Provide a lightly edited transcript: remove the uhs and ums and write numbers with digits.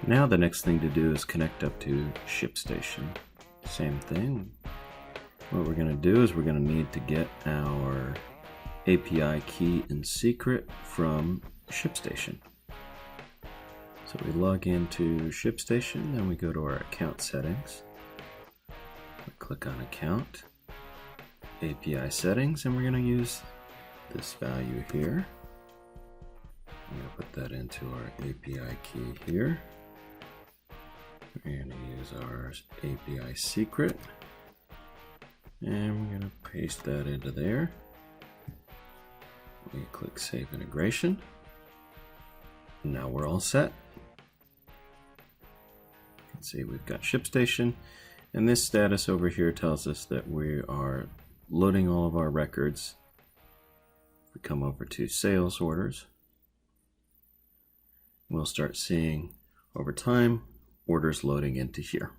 Now the next thing to do is connect up to ShipStation. Same thing. What we're going to do is we're going to need to get our API key and secret from ShipStation. So we log into ShipStation, then we go to our account settings. We click on account, API settings, and we're going to use this value here. I'm going to put that into our API key here. We're going to use our API secret, and we're going to paste that into there. We click Save Integration. Now we're all set. You can see we've got ShipStation, and this status over here tells us that we are loading all of our records. If we come over to Sales Orders, we'll start seeing over time orders loading into here.